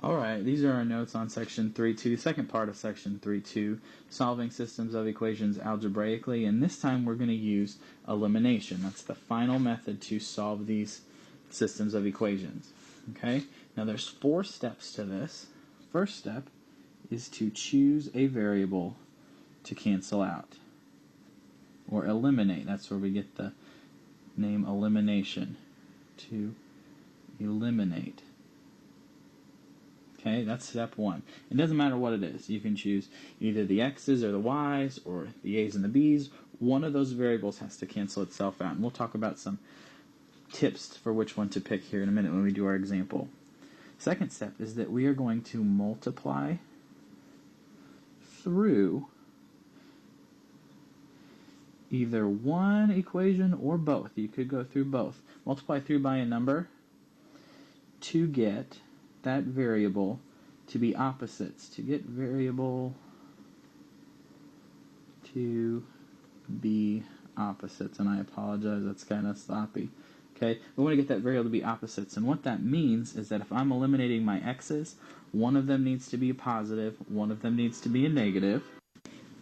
Alright, these are our notes on section 3.2, second part of section 3.2, solving systems of equations algebraically, and this time we're going to use elimination. That's the final method to solve these systems of equations. Okay, now there's 4 steps to this. First step is to choose a variable to cancel out, or eliminate. That's where we get the name elimination, to eliminate. Okay, that's step 1. It doesn't matter what it is. You can choose either the x's or the y's or the a's and the b's. One of those variables has to cancel itself out. And we'll talk about some tips for which one to pick here in a minute when we do our example. Second step is that we are going to multiply through either one equation or both. You could go through both. Multiply through by a number to get that variable to be opposites, to get variable to be opposites, and I apologize, that's kind of sloppy. Okay, we want to get that variable to be opposites, and what that means is that if I'm eliminating my x's, one of them needs to be a positive, one of them needs to be a negative,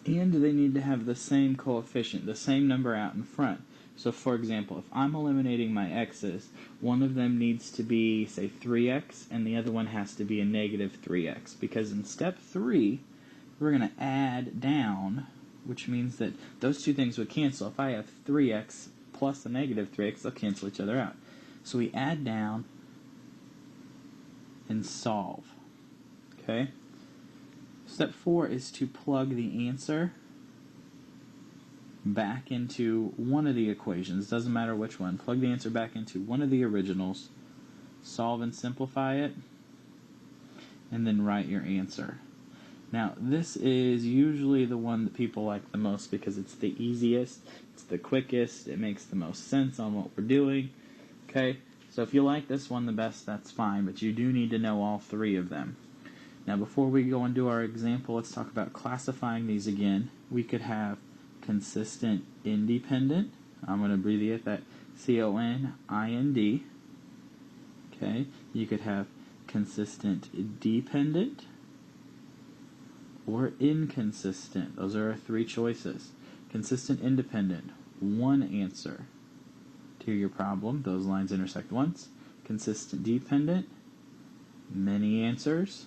and they need to have the same coefficient, the same number out in front. So for example, if I'm eliminating my x's, one of them needs to be, say, 3x, and the other one has to be a negative 3x, because in step 3, we're going to add down, which means that those two things would cancel. If I have 3x plus a negative 3x, they'll cancel each other out. So we add down and solve. Okay? Step 4 is to plug the answer back into one of the equations. Doesn't matter which one. Plug the answer back into one of the originals, solve and simplify it, and then write your answer. Now, this is usually the one that people like the most because it's the easiest, it's the quickest, it makes the most sense on what we're doing. Okay, so if you like this one the best, that's fine, but you do need to know all 3 of them. Now, before we go and do our example, let's talk about classifying these again. We could have consistent independent. I'm going to abbreviate that C-O-N-I-N-D. Okay, you could have consistent dependent or inconsistent. Those are our 3 choices. Consistent independent, one answer to your problem. Those lines intersect once. Consistent dependent, many answers.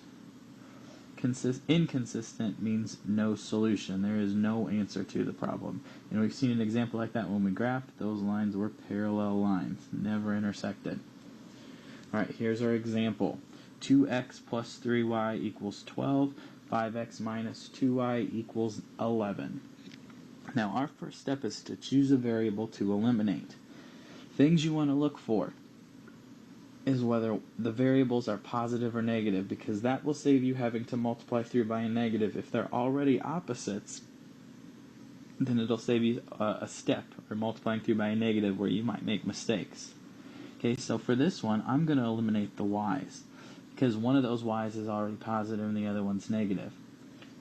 Inconsistent means no solution. There is no answer to the problem. And we've seen an example like that when we graphed. Those lines were parallel lines, never intersected. Alright, here's our example. 2x plus 3y equals 12. 5x minus 2y equals 11. Now our first step is to choose a variable to eliminate. Things you want to look for is whether the variables are positive or negative, because that will save you having to multiply through by a negative. If they're already opposites, then it'll save you a step, or multiplying through by a negative, where you might make mistakes. Okay, so for this one, I'm going to eliminate the y's, because one of those y's is already positive and the other one's negative.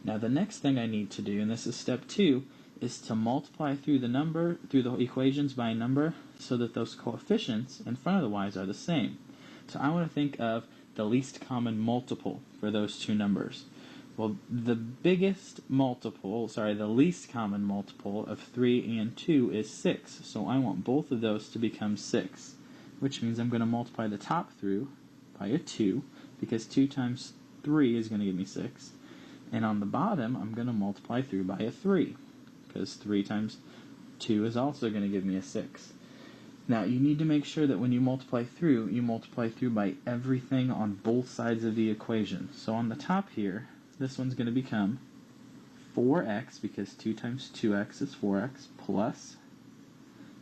Now the next thing I need to do, and this is step 2, is to multiply through the equations by a number so that those coefficients in front of the y's are the same. So I want to think of the least common multiple for those 2 numbers. Well, the least common multiple of 3 and 2 is 6. So I want both of those to become 6, which means I'm going to multiply the top through by a 2, because 2 times 3 is going to give me 6. And on the bottom, I'm going to multiply through by a 3, because 3 times 2 is also going to give me a 6. Now, you need to make sure that when you multiply through by everything on both sides of the equation. So on the top here, this one's going to become 4x, because 2 times 2x is 4x, plus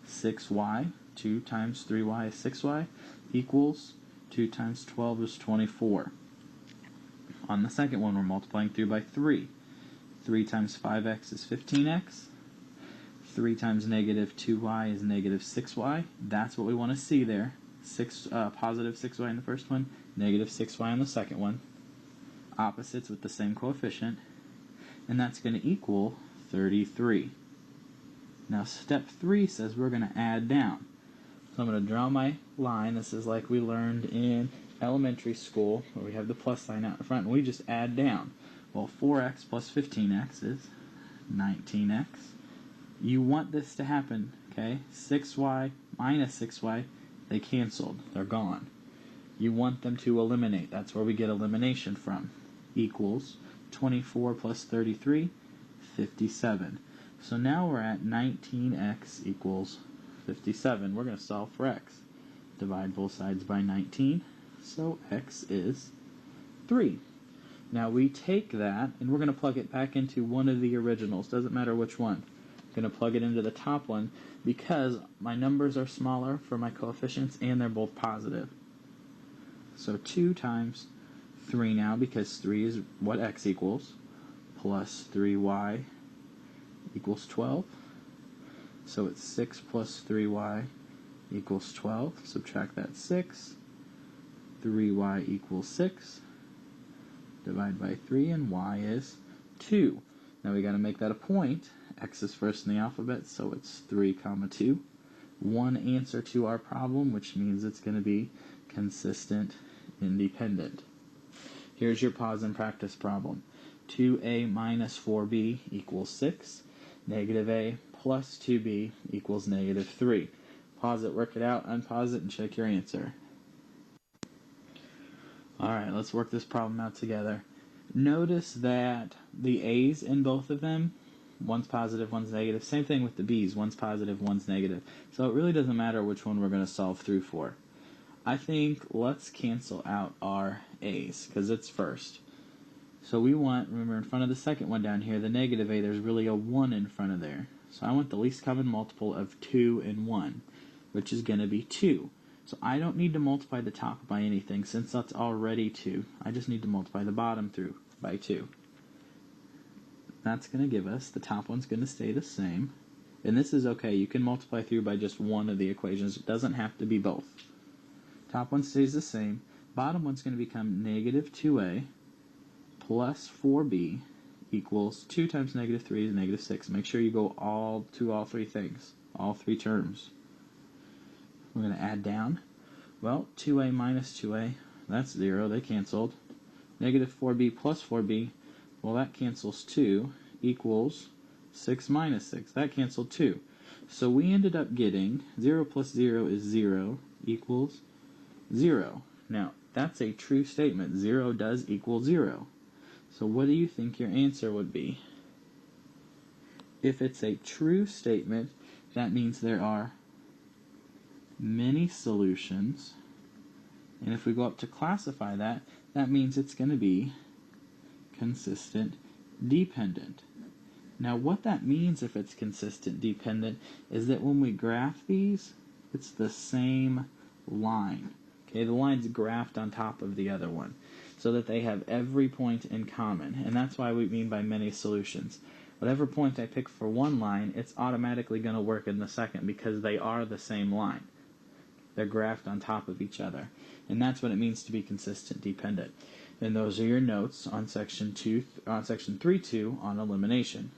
6y, 2 times 3y is 6y, equals 2 times 12 is 24. On the second one, we're multiplying through by 3. 3 times 5x is 15x. 3 times negative 2y is negative 6y. That's what we want to see there. Positive 6y in the first one, negative 6y on the second one. Opposites with the same coefficient. And that's going to equal 33. Now step 3 says we're going to add down. So I'm going to draw my line. This is like we learned in elementary school, where we have the plus sign out in front, and we just add down. Well, 4x plus 15x is 19x. You want this to happen, okay? 6y minus 6y, they canceled. They're gone. You want them to eliminate. That's where we get elimination from. Equals 24 plus 33, 57. So now we're at 19x equals 57. We're going to solve for x. Divide both sides by 19. So x is 3. Now we take that, and we're going to plug it back into one of the originals. Doesn't matter which one. I'm going to plug it into the top one because my numbers are smaller for my coefficients, and they're both positive. So 2 times 3 now, because 3 is what x equals, plus 3y equals 12. So it's 6 plus 3y equals 12. Subtract that 6. 3y equals 6. Divide by 3, and y is 2. Now we got to make that a point. X is first in the alphabet, so it's 3, 2. One answer to our problem, which means it's going to be consistent independent. Here's your pause and practice problem. 2a minus 4b equals 6. Negative a plus 2b equals negative 3. Pause it, work it out, unpause it, and check your answer. Alright, let's work this problem out together. Notice that the a's in both of them, one's positive, one's negative. Same thing with the b's, one's positive, one's negative. So it really doesn't matter which one we're going to solve through for. I think let's cancel out our a's, because it's first. So we want, remember in front of the second one down here, the negative a, there's really a 1 in front of there. So I want the least common multiple of 2 and 1, which is going to be 2. So I don't need to multiply the top by anything, since that's already 2. I just need to multiply the bottom through by 2. That's going to give us, the top one's going to stay the same. And this is okay, you can multiply through by just one of the equations. It doesn't have to be both. Top one stays the same. Bottom one's going to become negative 2a plus 4b equals 2 times negative 3 is negative 6. Make sure you go all three things, all three terms. We're going to add down. Well, 2a minus 2a, that's 0. They canceled. Negative 4b plus 4b, well, that cancels 2, equals 6 minus 6. That canceled 2. So we ended up getting 0 plus 0 is 0 equals 0. Now, that's a true statement. 0 does equal 0. So what do you think your answer would be? If it's a true statement, that means there are many solutions, and if we go up to classify that, that means it's going to be consistent dependent. Now what that means if it's consistent dependent is that when we graph these, it's the same line. Okay, the line's graphed on top of the other one, so that they have every point in common, and that's why we mean by many solutions. Whatever point I pick for one line, it's automatically going to work in the second because they are the same line. They're graphed on top of each other. And that's what it means to be consistent dependent. And those are your notes on section 3.2 on elimination.